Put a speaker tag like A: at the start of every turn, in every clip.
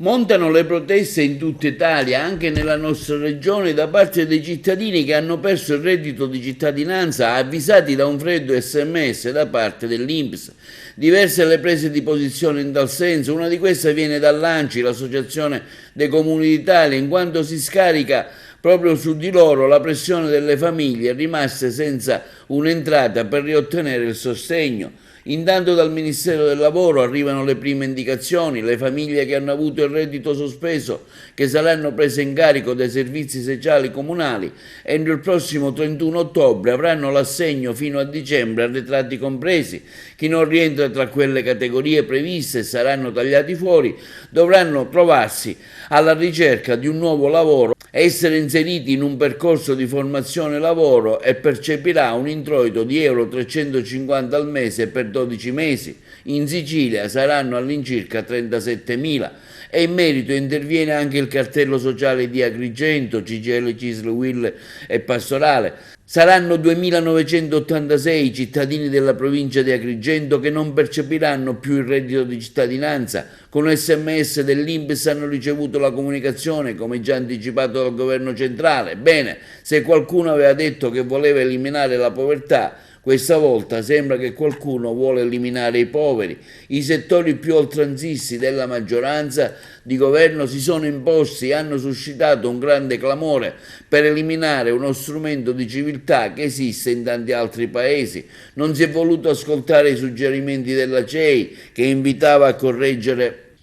A: Montano le proteste in tutta Italia, anche nella nostra regione, da parte dei cittadini che hanno perso il reddito di cittadinanza, avvisati da un freddo SMS da parte dell'INPS. Diverse le prese di posizione in tal senso, una di queste viene dall'ANCI, l'Associazione dei Comuni d'Italia, in quanto si scarica proprio su di loro la pressione delle famiglie rimaste senza un'entrata per riottenere il sostegno. Intanto dal Ministero del Lavoro arrivano le prime indicazioni: le famiglie che hanno avuto il reddito sospeso, che saranno prese in carico dai servizi sociali comunali, entro il prossimo 31 ottobre avranno l'assegno fino a dicembre, arretrati compresi. Chi non rientra tra quelle categorie previste e saranno tagliati fuori dovranno trovarsi alla ricerca di un nuovo lavoro, essere inseriti in un percorso di formazione lavoro e percepirà un introito di euro 350 al mese per 12 mesi. In Sicilia saranno all'incirca 37.000 e in merito interviene anche il cartello sociale di Agrigento, CGIL, CISL, UIL e Pastorale. Saranno 2.986 i cittadini della provincia di Agrigento che non percepiranno più il reddito di cittadinanza. Con un SMS dell'INPS hanno ricevuto la comunicazione, come già anticipato dal governo centrale. Bene, se qualcuno aveva detto che voleva eliminare la povertà, questa volta sembra che qualcuno vuole eliminare i poveri. I settori più oltranzisti della maggioranza di governo si sono imposti e hanno suscitato un grande clamore per eliminare uno strumento di civiltà che esiste in tanti altri paesi. Non si è voluto ascoltare i suggerimenti della CEI, che invitava a correggere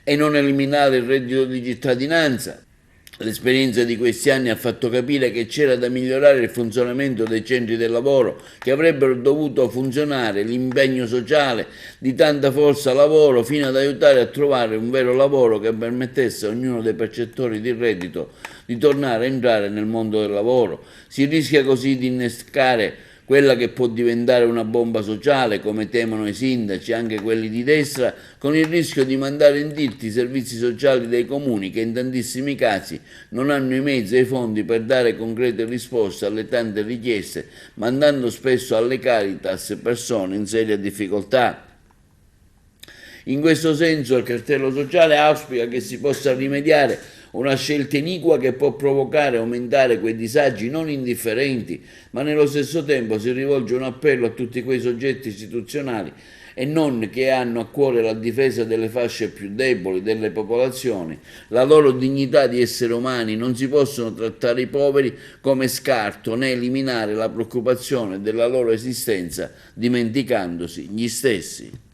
A: e non eliminare il reddito di cittadinanza. L'esperienza di questi anni ha fatto capire che c'era da migliorare il funzionamento dei centri del lavoro, che avrebbero dovuto funzionare l'impegno sociale di tanta forza lavoro fino ad aiutare a trovare un vero lavoro che permettesse a ognuno dei percettori di reddito di tornare a entrare nel mondo del lavoro. Si rischia così di innescare quella che può diventare una bomba sociale, come temono i sindaci, anche quelli di destra, con il rischio di mandare in tilt i servizi sociali dei comuni, che in tantissimi casi non hanno i mezzi e i fondi per dare concrete risposte alle tante richieste, mandando spesso alle Caritas persone in seria difficoltà. In questo senso il cartello sociale auspica che si possa rimediare una scelta iniqua che può provocare e aumentare quei disagi non indifferenti, ma nello stesso tempo si rivolge un appello a tutti quei soggetti istituzionali e non che hanno a cuore la difesa delle fasce più deboli delle popolazioni, la loro dignità di esseri umani. Non si possono trattare i poveri come scarto né eliminare la preoccupazione della loro esistenza dimenticandosi gli stessi.